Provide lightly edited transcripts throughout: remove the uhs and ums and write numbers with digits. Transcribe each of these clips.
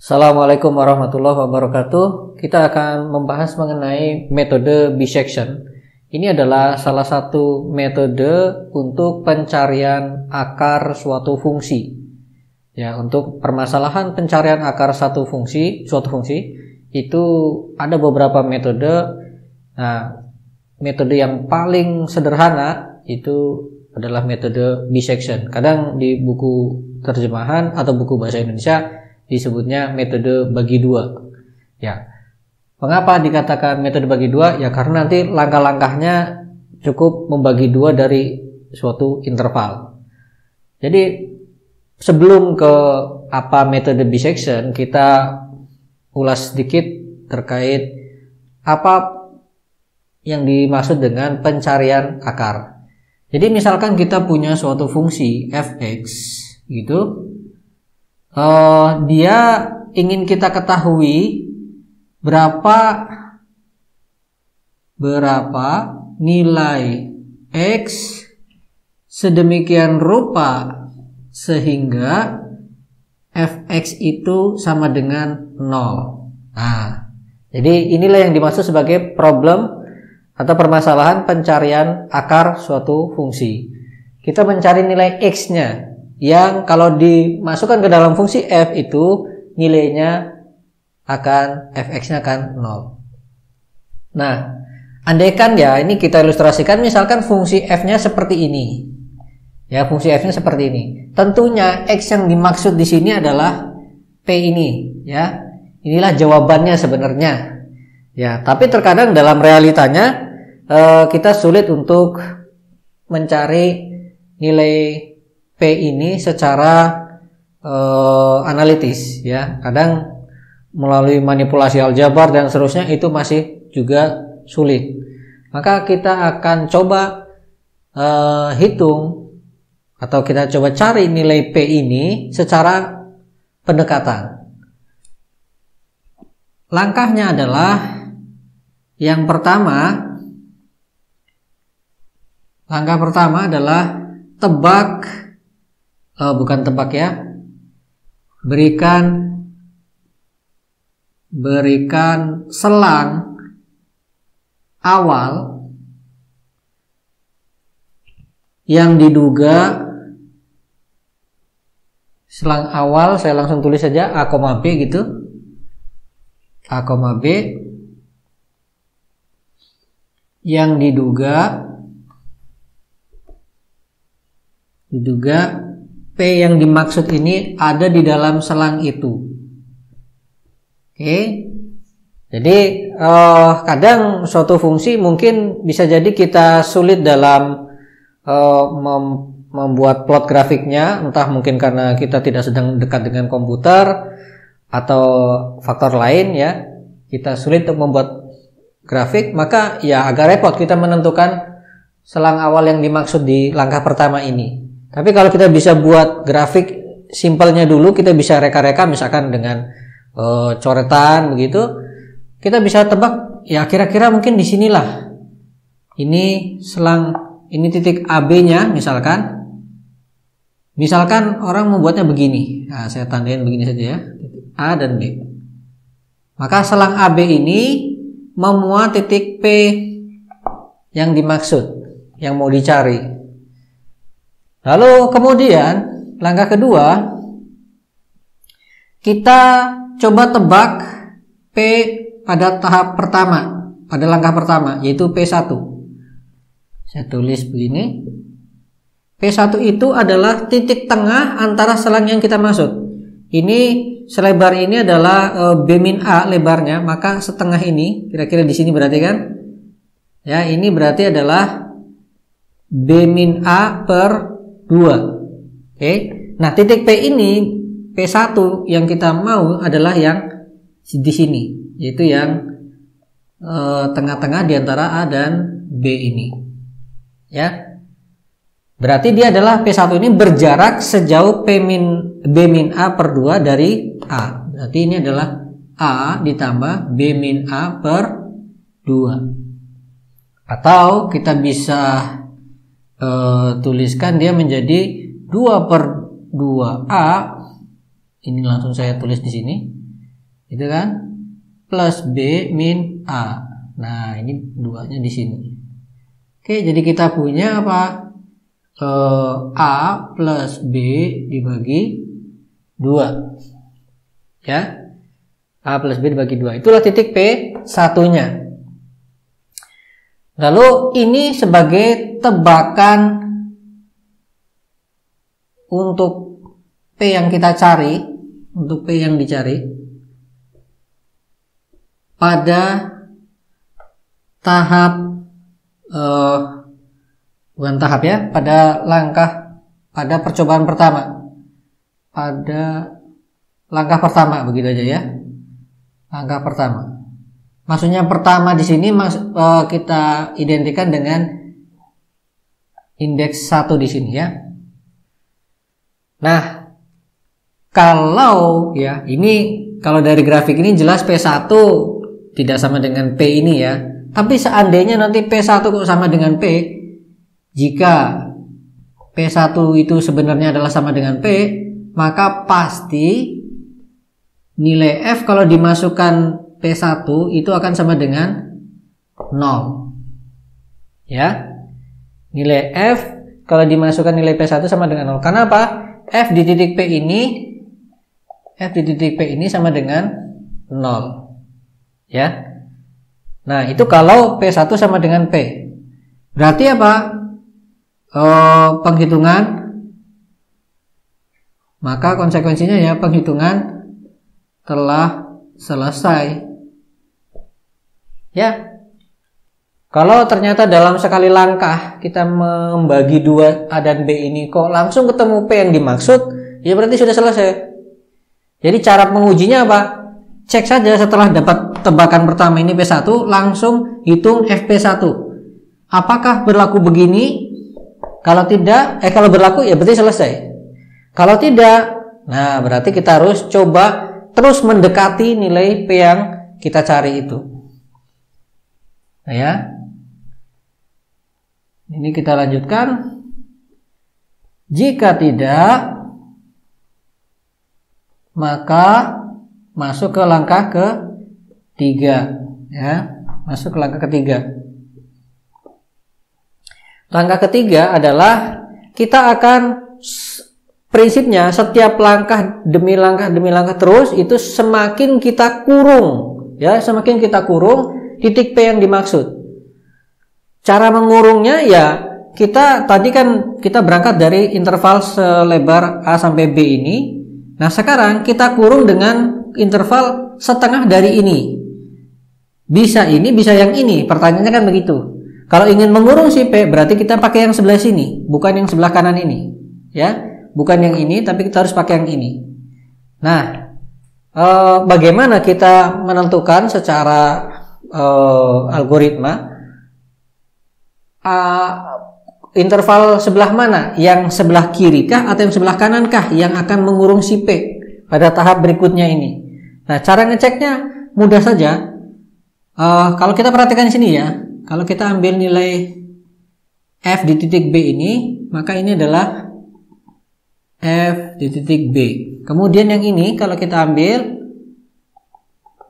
Assalamualaikum warahmatullahi wabarakatuh. Kita akan membahas mengenai metode bisection. Ini adalah salah satu metode untuk pencarian akar suatu fungsi. Ya, untuk permasalahan pencarian akar suatu fungsi itu ada beberapa metode. Nah, metode yang paling sederhana itu adalah metode bisection. Kadang di buku terjemahan atau buku bahasa Indonesia disebutnya metode bagi dua. Ya, mengapa dikatakan metode bagi dua? Ya karena nanti langkah-langkahnya cukup membagi dua dari suatu interval. Jadi sebelum ke apa metode bisection, kita ulas sedikit terkait apa yang dimaksud dengan pencarian akar. Jadi misalkan kita punya suatu fungsi fx gitu. Dia ingin kita ketahui berapa nilai x sedemikian rupa sehingga fx itu sama dengan 0. Nah, jadi inilah yang dimaksud sebagai problem atau permasalahan pencarian akar suatu fungsi. Kita mencari nilai x-nya yang kalau dimasukkan ke dalam fungsi f itu nilainya akan fx-nya akan 0. Nah, andaikan ya ini kita ilustrasikan misalkan fungsi f-nya seperti ini. Ya, fungsi f-nya seperti ini. Tentunya x yang dimaksud di sini adalah p ini, ya. Inilah jawabannya sebenarnya. Ya, tapi terkadang dalam realitanya kita sulit untuk mencari nilai P ini secara analitis, ya. Kadang melalui manipulasi aljabar dan seterusnya itu masih juga sulit. Maka kita akan coba hitung atau kita coba cari nilai P ini secara pendekatan. Langkahnya adalah yang pertama. Langkah pertama adalah berikan selang awal yang diduga. Selang awal saya langsung tulis saja A, B gitu. A, B yang diduga P yang dimaksud ini ada di dalam selang itu. Oke. Jadi kadang suatu fungsi mungkin bisa jadi kita sulit dalam membuat plot grafiknya, entah mungkin karena kita tidak sedang dekat dengan komputer atau faktor lain, ya. Kita sulit untuk membuat grafik, maka ya agak repot kita menentukan selang awal yang dimaksud di langkah pertama ini. Tapi kalau kita bisa buat grafik simpelnya dulu, kita bisa reka-reka misalkan dengan coretan begitu, kita bisa tebak ya kira-kira mungkin di sinilah. Ini selang, ini titik AB-nya misalkan. Misalkan orang membuatnya begini. Nah, saya tandain begini saja ya. Titik A dan B. Maka selang AB ini memuat titik P yang dimaksud, yang mau dicari. Lalu kemudian langkah kedua, kita coba tebak P pada tahap pertama, pada langkah pertama, yaitu P1. Saya tulis begini. P1 itu adalah titik tengah antara selang yang kita maksud. Ini selebar ini adalah B-A lebarnya, maka setengah ini, kira-kira di sini berarti kan? Ya, ini berarti adalah B-A per 2. Oke. Nah, titik P ini, P1 yang kita mau adalah yang di sini, yaitu yang tengah-tengah di antara A dan B ini. Ya. Berarti dia adalah P1 ini berjarak sejauh B-A per 2 dari A. Berarti ini adalah A ditambah B-A per 2. Atau kita bisa tuliskan dia menjadi 2 per 2A. Ini langsung saya tulis di sini. Itu kan? Plus B min A. Nah, ini duanya di sini. Oke, jadi kita punya apa? A plus B dibagi 2. Ya. A plus B dibagi 2. Itulah titik P1-nya. Lalu ini sebagai tebakan untuk P yang kita cari, untuk P yang dicari pada tahap bukan tahap ya, pada langkah, pada percobaan pertama, pada langkah pertama, begitu aja ya, langkah pertama. Maksudnya pertama di sini kita identikan dengan indeks 1 di sini ya. Nah, kalau ya, ini kalau dari grafik ini jelas P1 tidak sama dengan P ini ya. Tapi seandainya nanti P1 kok sama dengan P, jika P1 itu sebenarnya adalah sama dengan P, maka pasti nilai F kalau dimasukkan P1 itu akan sama dengan 0. Ya. Nilai F kalau dimasukkan nilai P1 sama dengan 0. Karena apa? F di titik P ini sama dengan 0. Ya. Nah, itu kalau P1 sama dengan P. Berarti apa? Penghitungan, maka konsekuensinya ya penghitungan telah selesai. Ya, kalau ternyata dalam sekali langkah kita membagi 2 A dan B ini kok langsung ketemu P yang dimaksud, ya berarti sudah selesai. Jadi cara mengujinya apa? Cek saja setelah dapat tebakan pertama ini P1, langsung hitung FP1. Apakah berlaku begini? Kalau tidak, kalau berlaku ya berarti selesai. Kalau tidak, nah berarti kita harus coba terus mendekati nilai P yang kita cari itu. Nah ya, ini kita lanjutkan. Jika tidak, maka masuk ke langkah ketiga. Ya, masuk ke langkah ketiga. Langkah ketiga adalah kita akan prinsipnya setiap langkah demi langkah terus itu semakin kita kurung, ya, semakin kita kurung titik P yang dimaksud. Cara mengurungnya ya kita tadi kan kita berangkat dari interval selebar A sampai B ini. Nah, sekarang kita kurung dengan interval setengah dari ini. Bisa ini, bisa yang ini. Pertanyaannya kan begitu. Kalau ingin mengurung si P berarti kita pakai yang sebelah sini, bukan yang sebelah kanan ini. Ya, bukan yang ini tapi kita harus pakai yang ini. Nah, bagaimana kita menentukan secara algoritma interval sebelah mana, yang sebelah kiri kah atau yang sebelah kanan kah yang akan mengurung si P pada tahap berikutnya ini. Nah, cara ngeceknya mudah saja. Kalau kita perhatikan sini ya, kalau kita ambil nilai F di titik B ini, maka ini adalah F di titik B. Kemudian yang ini kalau kita ambil,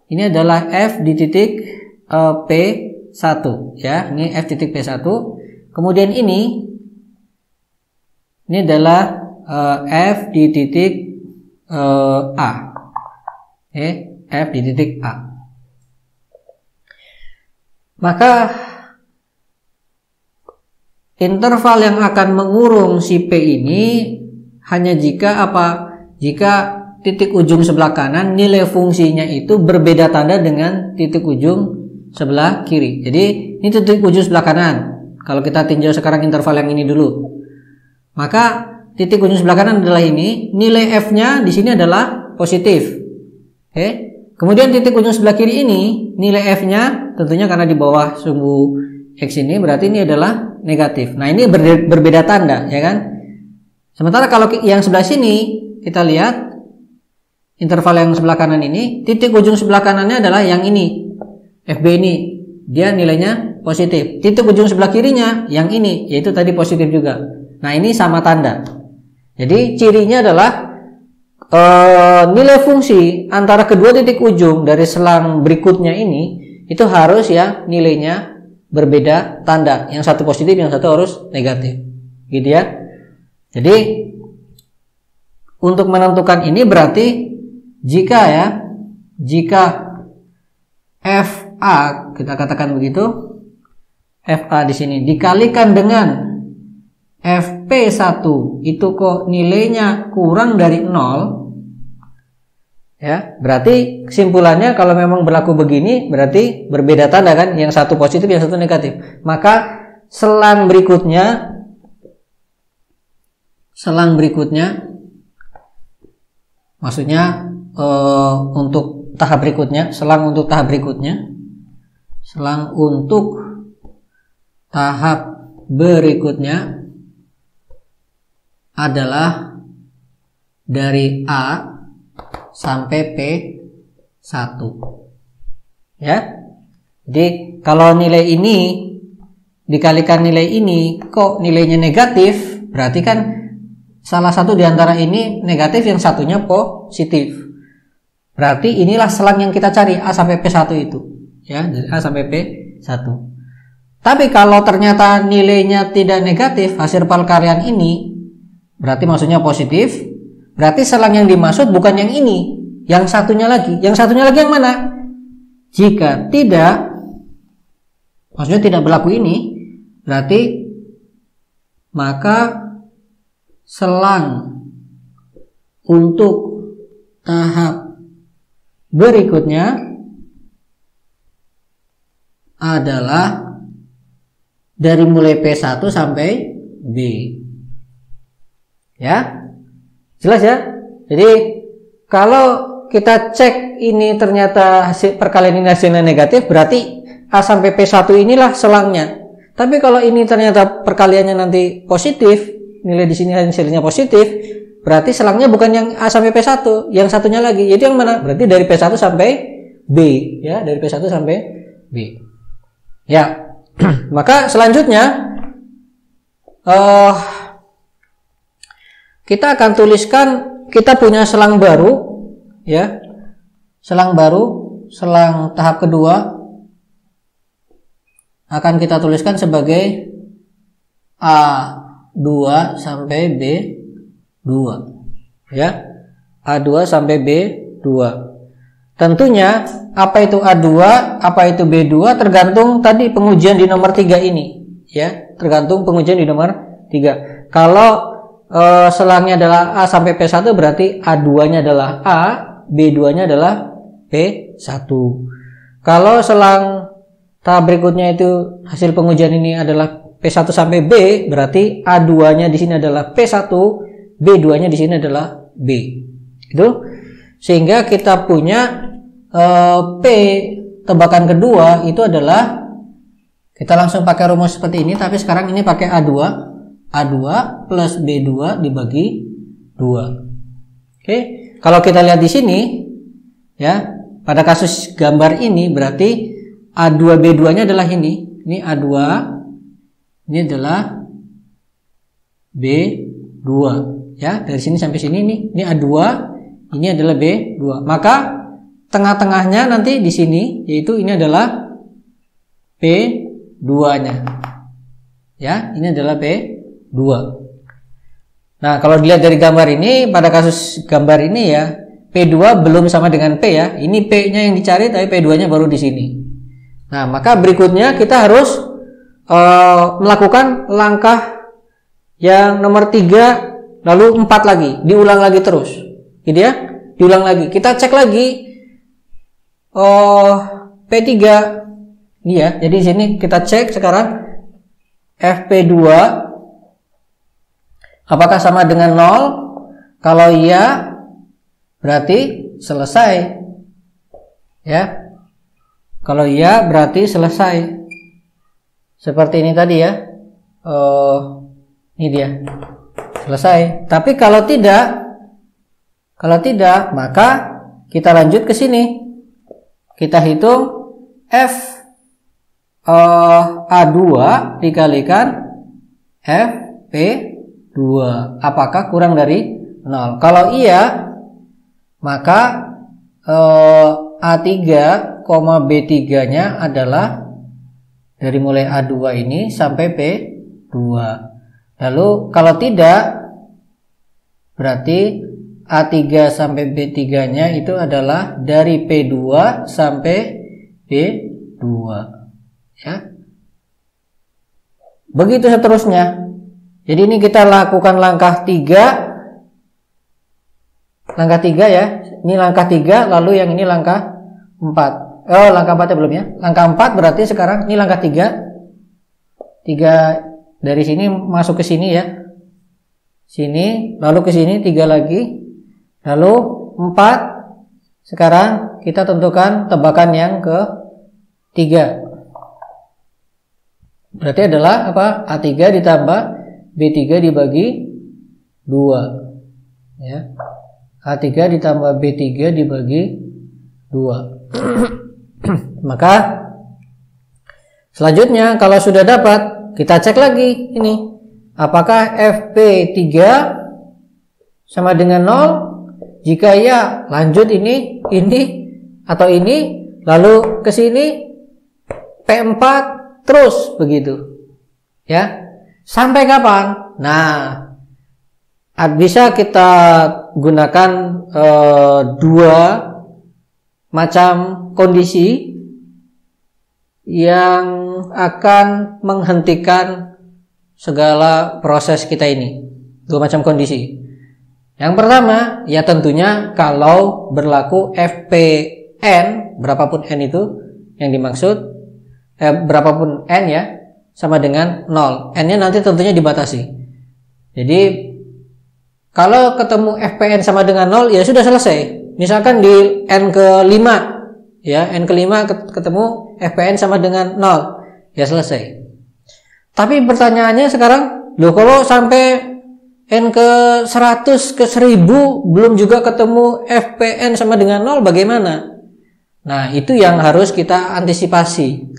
ini adalah F di titik P1 ya, ini F titik P1. Kemudian ini adalah F di titik A. F di titik A. Maka interval yang akan mengurung si P ini hanya jika apa? Jika titik ujung sebelah kanan nilai fungsinya itu berbeda tanda dengan titik ujung sebelah kiri. Jadi ini titik ujung sebelah kanan. Kalau kita tinjau sekarang interval yang ini dulu, maka titik ujung sebelah kanan adalah ini. Nilai F-nya di sini adalah positif. Kemudian titik ujung sebelah kiri ini nilai F-nya tentunya karena di bawah sumbu X ini berarti ini adalah negatif. Nah, ini berbeda tanda, ya kan? Sementara kalau yang sebelah sini kita lihat interval yang sebelah kanan ini, titik ujung sebelah kanannya adalah yang ini. FB ini dia nilainya positif. Titik ujung sebelah kirinya yang ini, yaitu tadi positif juga. Nah, ini sama tanda. Jadi cirinya adalah nilai fungsi antara kedua titik ujung dari selang berikutnya ini itu harus ya nilainya berbeda tanda, yang satu positif, yang satu harus negatif, gitu ya. Jadi untuk menentukan ini berarti jika FA, kita katakan begitu, FA di sini dikalikan dengan FP1 itu kok nilainya kurang dari 0, ya, berarti kesimpulannya kalau memang berlaku begini berarti berbeda tanda kan, yang satu positif, yang satu negatif. Maka selang berikutnya maksudnya untuk tahap berikutnya, selang untuk tahap berikutnya adalah dari A sampai P1, ya. Jadi kalau nilai ini dikalikan nilai ini kok nilainya negatif, berarti kan salah satu di antara ini negatif, yang satunya positif. Berarti inilah selang yang kita cari, A sampai P1 itu, ya, dari A sampai P1. Tapi kalau ternyata nilainya tidak negatif, hasil perkalian ini berarti maksudnya positif, berarti selang yang dimaksud bukan yang ini, yang satunya lagi. Yang satunya lagi yang mana? Jika tidak, maksudnya tidak berlaku ini, berarti maka selang untuk tahap berikutnya adalah dari mulai P1 sampai B, ya, jelas ya. Jadi kalau kita cek ini ternyata hasil perkalian ini hasilnya negatif, berarti A sampai P1 inilah selangnya. Tapi kalau ini ternyata perkaliannya nanti positif, nilai di sini hasilnya positif, berarti selangnya bukan yang A sampai P1, yang satunya lagi. Jadi yang mana? Berarti dari P1 sampai B, ya, dari P1 sampai B. Ya. Maka selanjutnya kita akan tuliskan, kita punya selang baru, ya. Selang tahap kedua akan kita tuliskan sebagai A2 sampai B2, ya. A2 sampai B2. Tentunya apa itu A2, apa itu B2 tergantung tadi pengujian di nomor 3 ini, ya. Tergantung pengujian di nomor 3. Kalau selangnya adalah A sampai P1, berarti A2-nya adalah A, B2-nya adalah P1. Kalau selang tahap berikutnya itu hasil pengujian ini adalah P1 sampai B, berarti A2-nya di sini adalah P1, B2-nya di sini adalah B. Itu sehingga kita punya P tebakan kedua itu adalah, kita langsung pakai rumus seperti ini, tapi sekarang ini pakai A2 plus B2 dibagi 2. Oke, kalau kita lihat di sini, ya, pada kasus gambar ini berarti A2 B2-nya adalah ini A2, ini adalah B2, ya. Dari sini sampai sini ini A2, ini adalah B2. Maka tengah-tengahnya nanti di sini, yaitu ini adalah P2-nya. Ya, ini adalah P2. Nah, kalau dilihat dari gambar ini, pada kasus gambar ini ya, P2 belum sama dengan P, ya. Ini P-nya yang dicari, tapi P2-nya baru di sini. Nah, maka berikutnya kita harus melakukan langkah yang nomor 3, lalu 4 lagi, diulang lagi terus, gitu ya. Diulang lagi, kita cek lagi P3 ini ya. Jadi di sini kita cek sekarang FP2 apakah sama dengan 0? Kalau iya, berarti selesai, ya. Kalau iya berarti selesai. Seperti ini tadi ya. Ini dia. Selesai. Tapi kalau tidak, maka kita lanjut ke sini. Kita hitung A2 dikalikan FP2. Apakah kurang dari 0? Kalau iya, maka A3, B3-nya adalah dari mulai A2 ini sampai P2. Lalu kalau tidak, berarti A3 sampai B3-nya itu adalah dari P2 sampai B2. Ya. Begitu seterusnya. Jadi ini kita lakukan langkah 3. Langkah 3 ya. Ini langkah 3, lalu yang ini langkah 4. Oh, langkah 4 ya belum ya. Langkah 4 berarti sekarang ini langkah 3. 3 dari sini masuk ke sini ya. Sini, lalu ke sini 3 lagi. Lalu 4. Sekarang kita tentukan tebakan yang ke 3. Berarti adalah apa? A3 ditambah B3 dibagi 2. Ya. A3 ditambah B3 dibagi 2. Maka selanjutnya kalau sudah dapat, kita cek lagi ini. Apakah FP3 sama dengan 0? Jika ya, lanjut ini atau ini, lalu ke sini P4 terus begitu. Ya. Sampai kapan? Nah, bisa kita gunakan 2 macam kondisi yang akan menghentikan segala proses kita ini. 2 macam kondisi. Yang pertama, ya tentunya kalau berlaku FPN, berapapun N itu yang dimaksud, berapapun N ya, sama dengan 0. N-nya nanti tentunya dibatasi. Jadi kalau ketemu FPN sama dengan 0, ya sudah selesai. Misalkan di N ke-5, ya, N ke-5 ketemu FPN sama dengan 0, ya selesai. Tapi pertanyaannya sekarang, loh kalau sampai N ke-100 ke 1000 belum juga ketemu FPN sama dengan 0, bagaimana? Nah, itu yang harus kita antisipasi.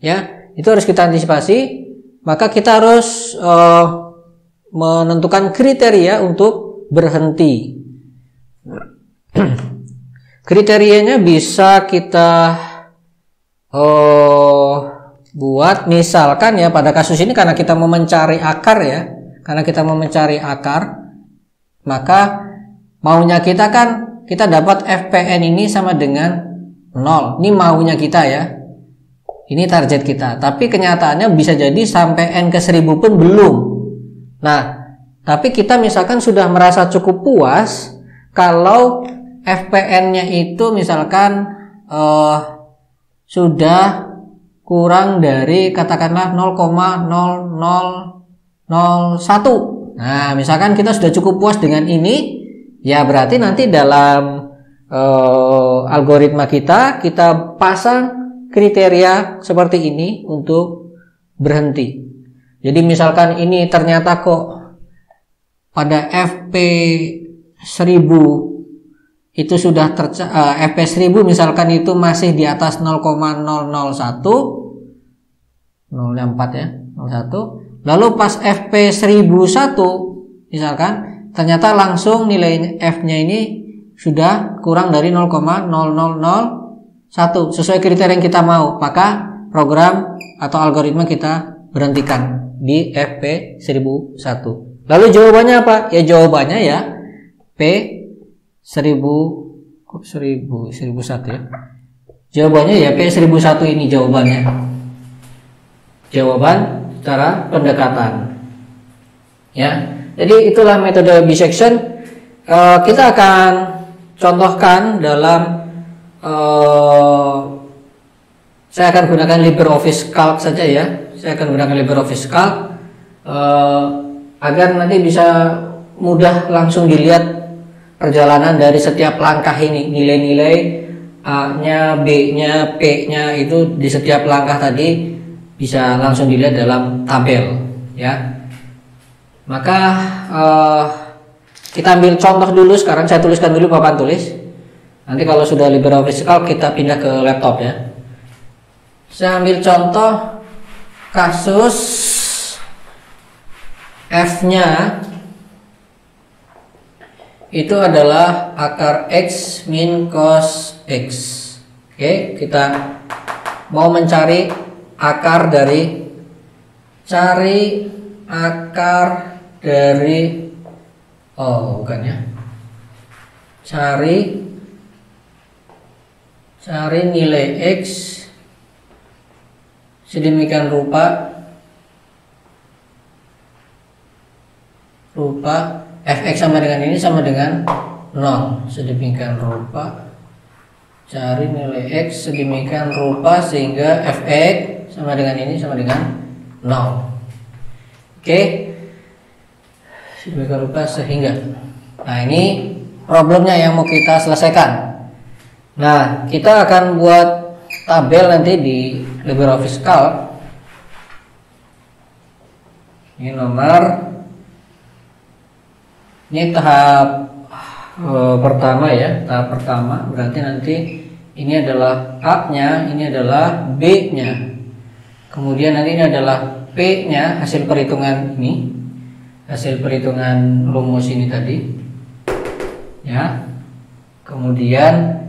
Ya, itu harus kita antisipasi. Maka kita harus menentukan kriteria untuk berhenti. Kriterianya bisa kita buat, misalkan ya pada kasus ini karena kita mau mencari akar ya, maka maunya kita kan kita dapat FPN ini sama dengan 0. Ini maunya kita ya. Ini target kita. Tapi kenyataannya bisa jadi sampai N ke 1000 pun belum. Nah, tapi kita misalkan sudah merasa cukup puas kalau FPN-nya itu misalkan sudah kurang dari katakanlah 0,0001. Nah, misalkan kita sudah cukup puas dengan ini, ya berarti nanti dalam algoritma kita pasang kriteria seperti ini untuk berhenti. Jadi misalkan ini ternyata kok pada FP 1000 itu sudah FP 1000 misalkan itu masih di atas 0,001, 0,4 ya, 01. Lalu pas FP 1001 misalkan ternyata langsung nilai F-nya ini sudah kurang dari 0,0001 sesuai kriteria yang kita mau, maka program atau algoritma kita berhentikan di FP 1001. Lalu jawabannya apa? Ya jawabannya ya P1001 ya. Jawabannya ya P1001 ini jawabannya. Jawaban secara pendekatan. Ya. Jadi itulah metode bisection. Kita akan contohkan dalam saya akan gunakan LibreOffice Calc saja ya. Saya akan gunakan LibreOffice Calc agar nanti bisa mudah langsung dilihat perjalanan dari setiap langkah ini, nilai-nilai A-nya, B-nya, P-nya itu di setiap langkah tadi bisa langsung dilihat dalam tabel ya. Maka kita ambil contoh dulu sekarang, saya tuliskan dulu papan tulis. Nanti kalau sudah LibreOffice Calc kita pindah ke laptop ya. Saya ambil contoh kasus F-nya itu adalah akar X min cos X. Oke, kita mau mencari akar dari cari nilai X sedemikian rupa fx sama dengan ini sama dengan 0. Sedemikian rupa cari nilai x sedemikian rupa sehingga fx sama dengan ini sama dengan 0. Oke, sedemikian rupa sehingga. Nah, ini problemnya yang mau kita selesaikan. Nah, kita akan buat tabel nanti di LibreOffice Calc. Ini tahap pertama ya, tahap pertama. Berarti nanti ini adalah A-nya, ini adalah B-nya. Kemudian nanti ini adalah P-nya, hasil perhitungan ini, hasil perhitungan rumus ini tadi. Ya. Kemudian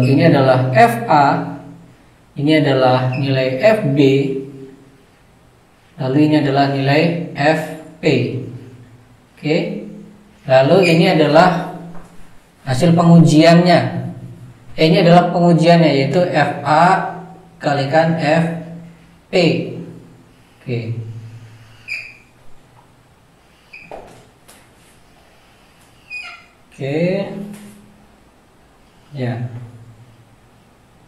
ini adalah FA, ini adalah nilai FB, lalu ini adalah nilai FP. Oke, lalu ini adalah hasil pengujiannya. Ini adalah pengujiannya, yaitu FA kalikan FP. Oke. Oke. Ya.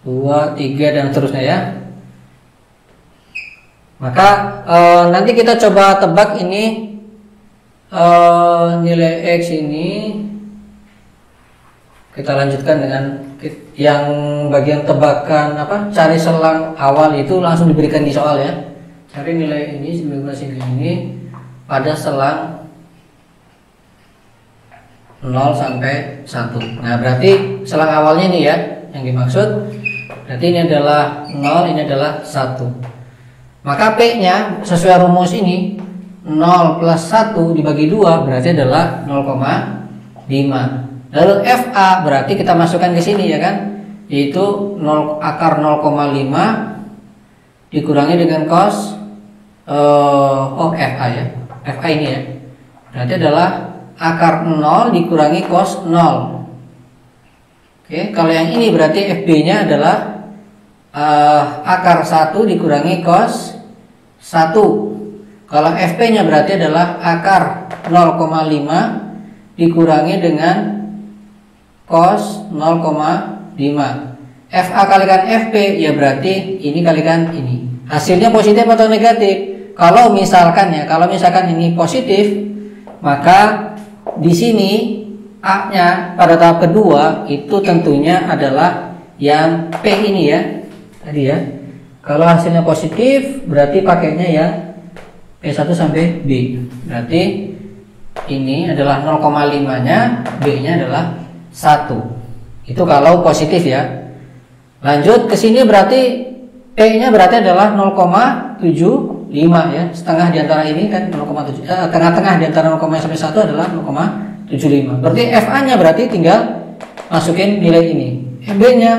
2, 3 dan seterusnya ya. Maka nanti kita coba tebak ini nilai X ini. Kita lanjutkan dengan yang bagian tebakan cari selang awal itu langsung diberikan di soal ya. Cari nilai ini 19 ini pada selang 0 sampai 1. Nah, berarti selang awalnya ini ya yang dimaksud. Berarti ini adalah 0, ini adalah 1. Maka P-nya sesuai rumus ini 0 plus 1 dibagi 2 berarti adalah 0,5. Lalu FA berarti kita masukkan ke sini ya kan, yaitu akar 0,5 dikurangi dengan cos FA ya, FA ini ya, berarti adalah akar 0 dikurangi cos 0. Oke, kalau yang ini berarti FB nya adalah akar 1 dikurangi cos 1. Kalau FP nya berarti adalah akar 0,5 dikurangi dengan cos 0,5. FA kalikan FP ya berarti ini kalikan ini. Hasilnya positif atau negatif? Kalau misalkan ini positif, maka di sini A-nya pada tahap kedua itu tentunya adalah yang P ini ya. Tadi ya. Kalau hasilnya positif berarti pakainya yang P1 sampai B. Berarti ini adalah 0,5-nya, B-nya adalah 1. Itu kalau positif ya. Lanjut ke sini berarti P-nya berarti adalah 0,75 ya. Setengah di antara ini kan 0,7. Tengah-tengah di antara 0, sampai 1 adalah 0,75. Berarti FA-nya berarti tinggal masukin nilai ini. FB-nya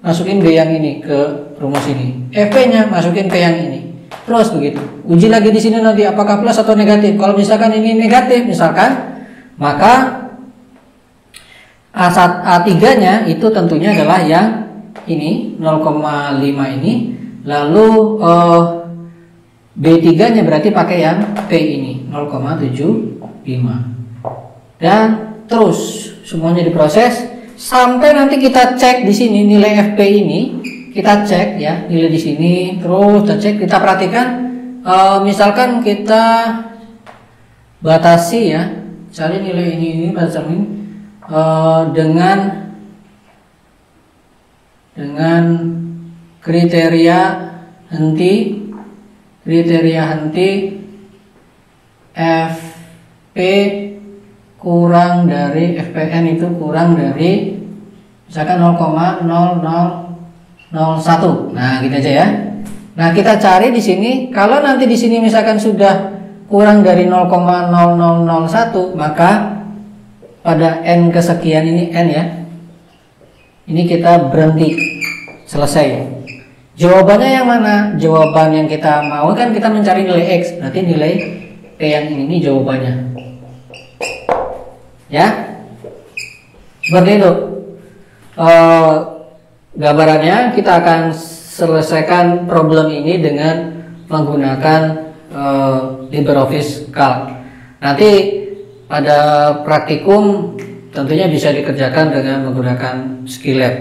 masukin B yang ini ke rumus ini. FP-nya masukin ke yang ini. Terus begitu. Uji lagi di sini nanti apakah plus atau negatif. Kalau misalkan ini negatif misalkan, maka A3-nya itu tentunya adalah yang ini 0,5 ini. Lalu B3-nya berarti pakai yang P ini 0,75. Dan terus semuanya diproses sampai nanti kita cek di sini nilai FP ini, kita cek ya nilai di sini, terus kita cek, kita perhatikan misalkan kita batasi ya, cari nilai ini batasi dengan kriteria henti FP kurang dari FPN itu kurang dari misalkan 0,0001. Nah, gitu aja ya. Nah, kita cari di sini. Kalau nanti di sini misalkan sudah kurang dari 0,0001, maka pada n kesekian ini n ya. Ini kita berhenti, selesai. Jawabannya yang mana? Jawaban yang kita mau kan kita mencari nilai x, berarti nilai p yang ini jawabannya. Ya, seperti itu. Gambarannya kita akan selesaikan problem ini dengan menggunakan LibreOffice Calc. Nanti pada praktikum tentunya bisa dikerjakan dengan menggunakan Skillab,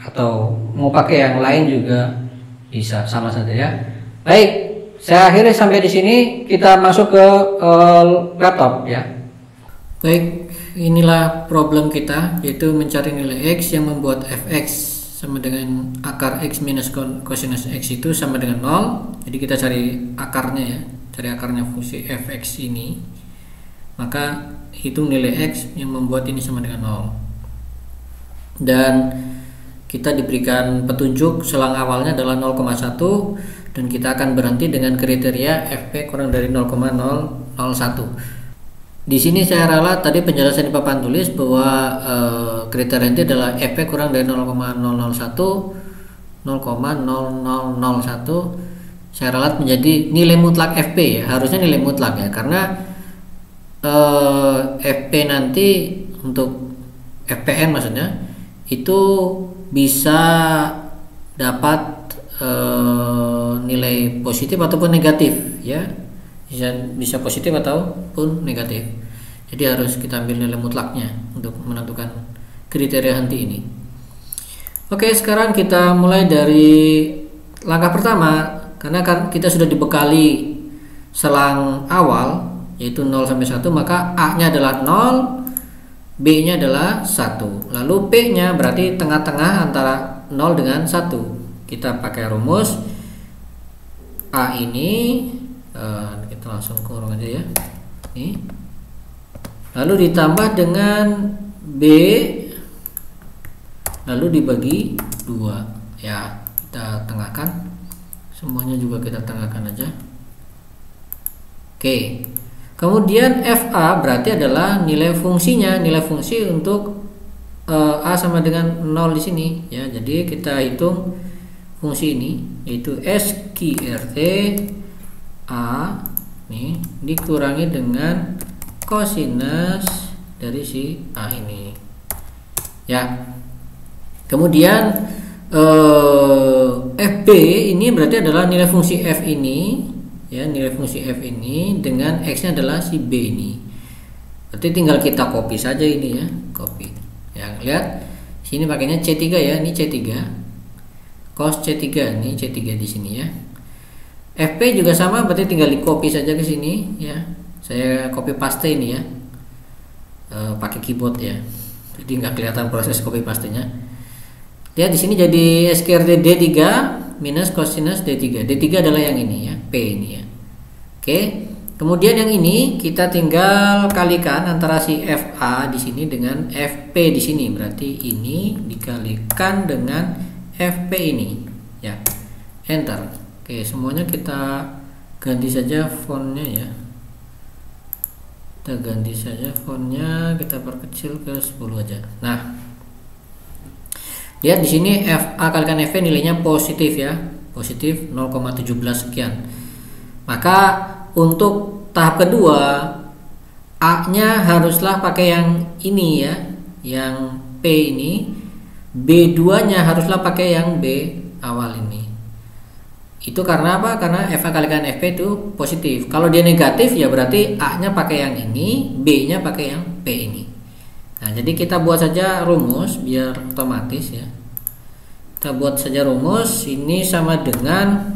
atau mau pakai yang lain juga bisa, sama saja ya. Baik, saya akhiri sampai di sini. Kita masuk ke laptop ya. Baik, inilah problem kita, yaitu mencari nilai x yang membuat fx sama dengan akar x minus cosinus x itu sama dengan 0. Jadi kita cari akarnya ya, cari akarnya fungsi fx ini. Maka hitung nilai x yang membuat ini sama dengan 0. Dan kita diberikan petunjuk selang awalnya adalah 0,1 dan kita akan berhenti dengan kriteria fp kurang dari 0,001. Di sini saya ralat tadi penjelasan di papan tulis bahwa kriteria itu adalah fp kurang dari 0,001, 0,0001. Saya ralat menjadi nilai mutlak fp ya, harusnya nilai mutlak ya, karena fp nanti untuk fpn maksudnya itu bisa dapat nilai positif ataupun negatif ya, bisa positif ataupun negatif. Jadi harus kita ambil nilai mutlaknya untuk menentukan kriteria henti ini. Oke, sekarang kita mulai dari langkah pertama. Karena kan kita sudah dibekali selang awal yaitu 0 sampai 1, maka A nya adalah 0, B nya adalah 1, lalu P nya berarti tengah-tengah antara 0 dengan 1. Kita pakai rumus A ini, kita langsung kurung aja ya, ini, lalu ditambah dengan B, lalu dibagi 2 ya, kita tengahkan semuanya, juga kita tengahkan aja. Oke, kemudian FA berarti adalah nilai fungsinya, nilai fungsi untuk A sama dengan 0 di sini ya. Jadi kita hitung fungsi ini, yaitu SQRT A nih dikurangi dengan cosinus dari si A ini ya. Kemudian FB ini berarti adalah nilai fungsi F ini ya, nilai fungsi F ini dengan X nya adalah si B ini. Berarti tinggal kita copy saja ini ya, copy ya. Lihat sini pakainya C3 ya, ini C3 cos C3, ini C3 di sini ya. FP juga sama, berarti tinggal di copy saja ke sini ya. Saya copy paste ini ya, pakai keyboard ya, jadi nggak kelihatan proses copy pastenya. Lihat di sini jadi SQRT D3 minus cosinus D3. D3 adalah yang ini ya, P ini ya. Oke. Kemudian yang ini kita tinggal kalikan antara si FA di sini dengan FP di sini. Berarti ini dikalikan dengan FP ini ya. Enter. Oke, semuanya kita ganti saja fontnya ya. Kita ganti saja fontnya, kita perkecil ke 10 aja. Nah, lihat di sini FA kalikan FP nilainya positif ya, positif 0,17 sekian. Maka untuk tahap kedua A nya haruslah pakai yang ini ya, yang P ini. B2 nya haruslah pakai yang B awal ini. Itu karena apa? Karena FA kalikan FP itu positif. Kalau dia negatif ya berarti A nya pakai yang ini, B nya pakai yang P ini. Nah, jadi kita buat saja rumus biar otomatis ya. Kita buat saja rumus ini sama dengan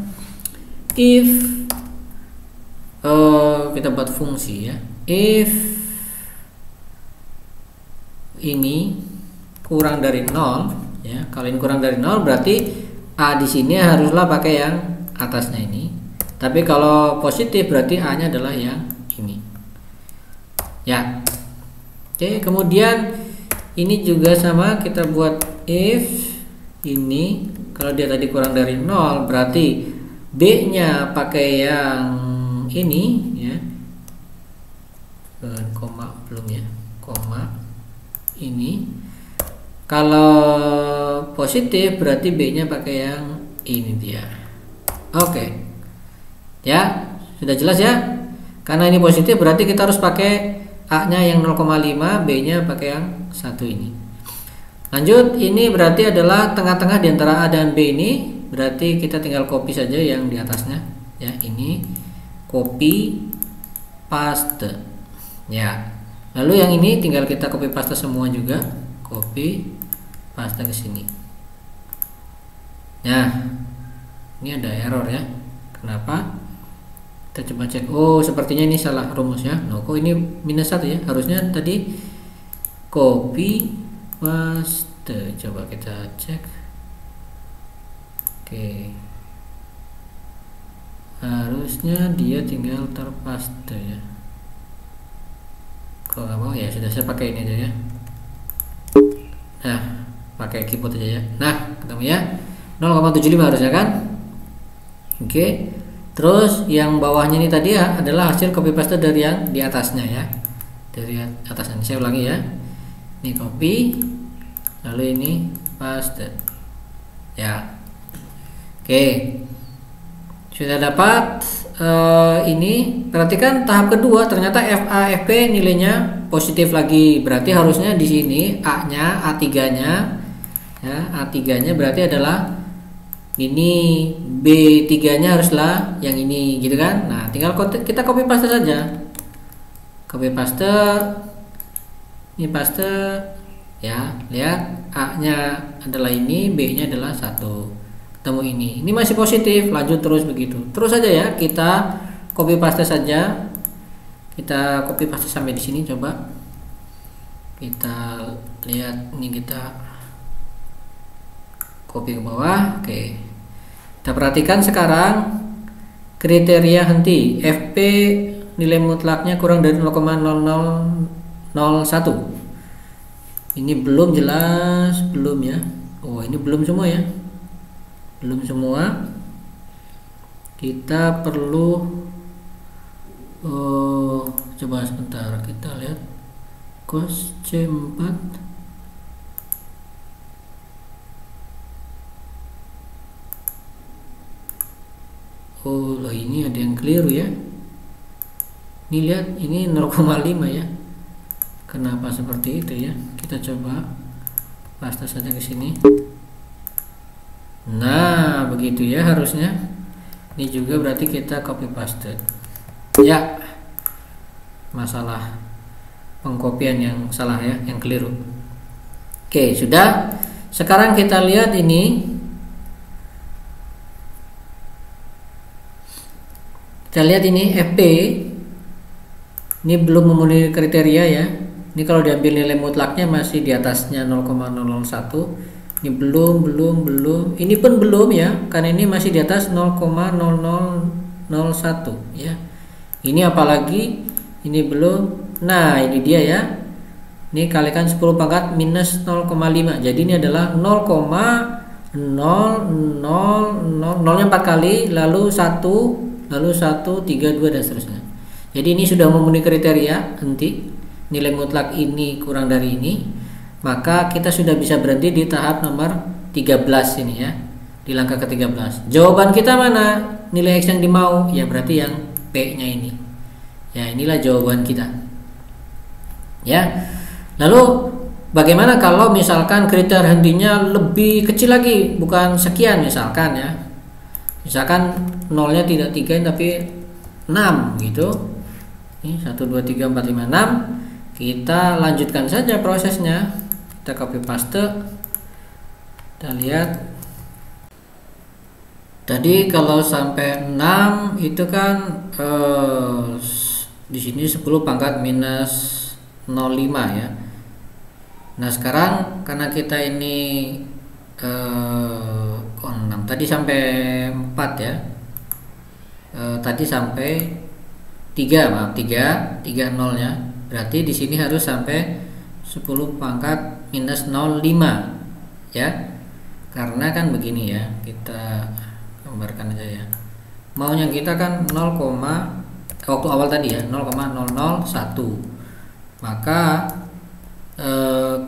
if kita buat fungsi ya. If ini kurang dari 0 ya. Kalau ini kurang dari 0 berarti A di sini haruslah pakai yang atasnya ini. Tapi kalau positif berarti A nya adalah yang ini. Ya. Oke, kemudian ini juga sama, kita buat if ini kalau dia tadi kurang dari 0 berarti B nya pakai yang ini ya, koma belum ya, koma ini. Kalau positif berarti B-nya pakai yang ini dia. Oke. Ya, sudah jelas ya? Karena ini positif berarti kita harus pakai A-nya yang 0,5, B-nya pakai yang 1 ini. Lanjut, ini berarti adalah tengah-tengah di antara A dan B ini. Berarti kita tinggal copy saja yang di atasnya. Ya, ini copy paste. Ya. Lalu yang ini tinggal kita copy paste semua juga. Copy paste ke sini. Nah, ini ada error ya. Kenapa? Kita coba cek. Oh, sepertinya ini salah rumus ya. Nah, kok ini -1 ya? Harusnya tadi copy paste. Coba kita cek. Oke. Harusnya dia tinggal terpaste ya. Kalau nggak mau ya sudah, saya pakai ini aja ya. Nah, pakai keyboard aja ya. Nah, ketemu ya. 0,75 harusnya kan? Oke. Terus yang bawahnya ini tadi ya adalah hasil copy paste dari yang di atasnya ya. Dari atasnya. Saya ulangi ya. Ini copy, lalu ini paste. Ya. Oke. Sudah dapat ini. Perhatikan tahap kedua ternyata FA FP nilainya positif lagi. Berarti harusnya di sini A-nya, A3-nya ya, A3-nya berarti adalah ini, B3-nya haruslah yang ini gitu kan. Nah, tinggal kita copy paste saja. Copy paste. Ini paste ya. Lihat A-nya adalah ini, B-nya adalah 1. Ketemu ini. Ini masih positif, lanjut terus begitu. Terus saja ya, kita copy paste saja. Kita copy paste sampai di sini coba. Kita lihat ini, kita copy ke bawah. Oke. Kita perhatikan sekarang kriteria henti FP nilai mutlaknya kurang dari 0,0001. Ini belum jelas, belum ya. Oh, ini belum semua ya. Belum semua. Kita perlu coba sebentar, kita lihat cos C4. Oh, loh, ini ada yang keliru ya. Ini lihat, ini 0,5 ya. Kenapa seperti itu ya? Kita coba paste saja ke sini. Nah, begitu ya harusnya. Ini juga berarti kita copy paste. Ya. Masalah pengkopian yang salah ya, yang keliru. Oke, sudah. Sekarang kita lihat ini. Kita lihat ini FP ini belum memenuhi kriteria ya. Ini kalau diambil nilai mutlaknya masih di atasnya 0,001. Ini belum. Ini pun belum ya, karena ini masih di atas 0,0001 ya. Ini apalagi ini belum. Nah, ini dia ya. Ini kalikan 10 pangkat minus 0,5. Jadi ini adalah 0,000, nolnya 4 kali, lalu 1, lalu 1, 3, 2 dan seterusnya. Jadi ini sudah memenuhi kriteria henti. Nilai mutlak ini kurang dari ini, maka kita sudah bisa berhenti di tahap nomor 13 ini ya. Di langkah ke-13. Jawaban kita mana? Nilai X yang dimau, ya berarti yang P-nya ini. Ya, inilah jawaban kita. Ya. Lalu bagaimana kalau misalkan kriteria hentinya lebih kecil lagi, bukan sekian misalkan ya. Misalkan nolnya tidak 3 tapi 6 gitu. Ini 1 2 3 4 5 6. Kita lanjutkan saja prosesnya. Kita copy paste. Kita lihat. Tadi kalau sampai 6 itu kan di sini 10 pangkat minus 0,5 ya. Nah, sekarang karena kita ini 6 tadi sampai 4 ya. Tadi sampai 3, maaf 3 nolnya. Berarti di sini harus sampai 10 pangkat minus 0,5 ya. Karena kan begini ya, kita gambarkan aja ya. Maunya kita kan 0, waktu awal tadi ya 0,001. Maka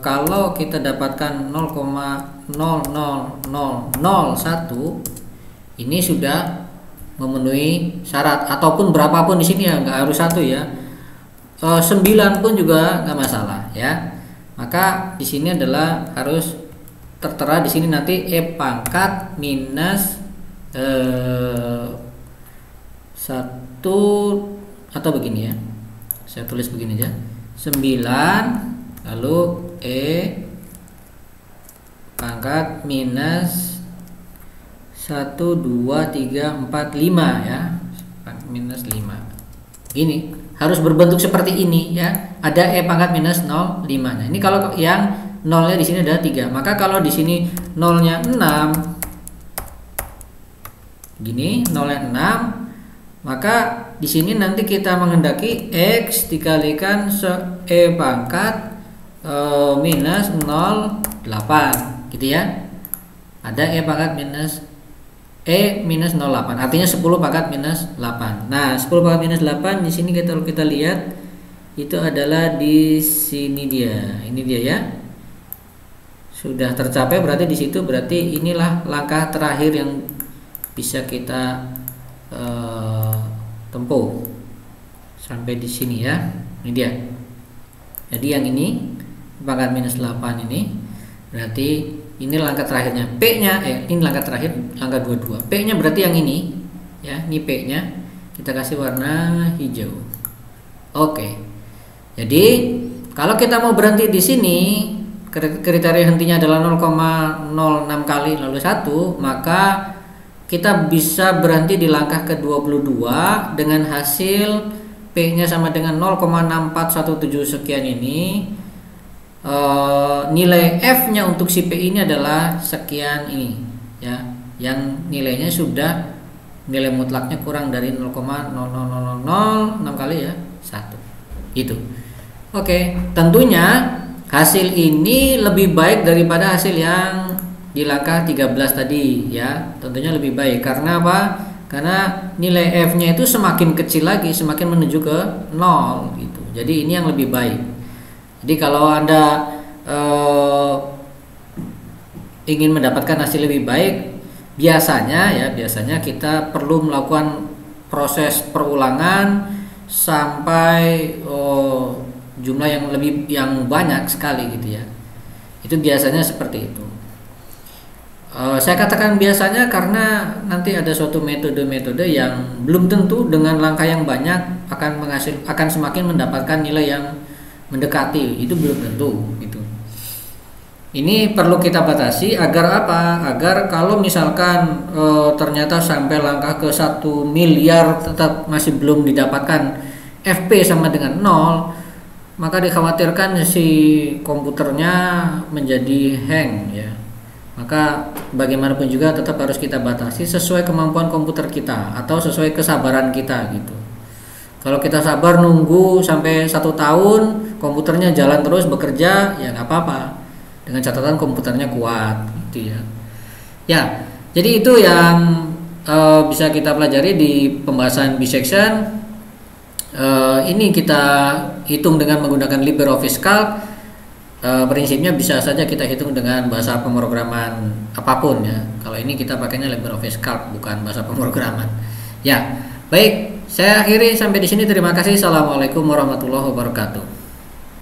kalau kita dapatkan 0,00001 ini sudah memenuhi syarat, ataupun berapapun di sini ya, nggak harus 1 ya, 9 pun juga nggak masalah ya. Maka di sini adalah harus tertera di sini nanti E pangkat minus 1, atau begini ya, saya tulis begini aja, 9 lalu E pangkat minus 1, 2, 3, 4, 5 ya, minus 5. Ini harus berbentuk seperti ini ya. Ada E pangkat minus 0, 5. Nah, ini kalau yang nolnya di sini ada 3. Maka kalau di sini nolnya 6, gini, nolnya 6, maka di sini nanti kita menghendaki X dikalikan E pangkat minus 0,8 gitu ya. Ada E pangkat minus E minus 0,8, artinya 10 pangkat minus 8. Nah, 10 pangkat minus 8 di sini kita lihat itu adalah di sini dia. Ini dia ya. Sudah tercapai, berarti di situ berarti inilah langkah terakhir yang bisa kita tempuh sampai di sini ya. Ini dia. Jadi yang ini pangkat minus 8 ini berarti ini langkah terakhirnya. P-nya ini langkah terakhir, langkah 22. P-nya berarti yang ini ya, ini P-nya kita kasih warna hijau. Oke. Jadi kalau kita mau berhenti di sini, kriteria hentinya adalah 0,06 kali lalu 1, maka kita bisa berhenti di langkah ke-22 dengan hasil P-nya sama dengan 0,6417 sekian ini. Nilai F-nya untuk si P ini adalah sekian ini ya, yang nilainya sudah nilai mutlaknya kurang dari 0,00006 kali ya 1 gitu. Oke, tentunya hasil ini lebih baik daripada hasil yang di langkah 13 tadi ya, tentunya lebih baik. Karena apa? Karena nilai F-nya itu semakin kecil lagi, semakin menuju ke 0 gitu. Jadi ini yang lebih baik. Jadi kalau Anda ingin mendapatkan hasil lebih baik, biasanya kita perlu melakukan proses perulangan sampai jumlah yang banyak sekali gitu ya. Itu biasanya seperti itu. Saya katakan biasanya karena nanti ada suatu metode-metode yang belum tentu dengan langkah yang banyak akan semakin mendapatkan nilai yang mendekati, itu belum tentu gitu. Ini perlu kita batasi agar apa? Agar kalau misalkan ternyata sampai langkah ke 1 miliar tetap masih belum didapatkan FP sama dengan 0, maka dikhawatirkan si komputernya menjadi hang ya. Maka bagaimanapun juga tetap harus kita batasi sesuai kemampuan komputer kita atau sesuai kesabaran kita gitu. Kalau kita sabar nunggu sampai 1 tahun, komputernya jalan terus bekerja, ya nggak apa-apa. Dengan catatan komputernya kuat, gitu ya. Ya, jadi itu yang bisa kita pelajari di pembahasan bisection. Ini kita hitung dengan menggunakan LibreOffice Calc. Prinsipnya bisa saja kita hitung dengan bahasa pemrograman apapun ya. Kalau ini kita pakainya LibreOffice Calc, bukan bahasa pemrograman. Ya, baik. Saya akhiri sampai di sini. Terima kasih. Assalamualaikum warahmatullahi wabarakatuh.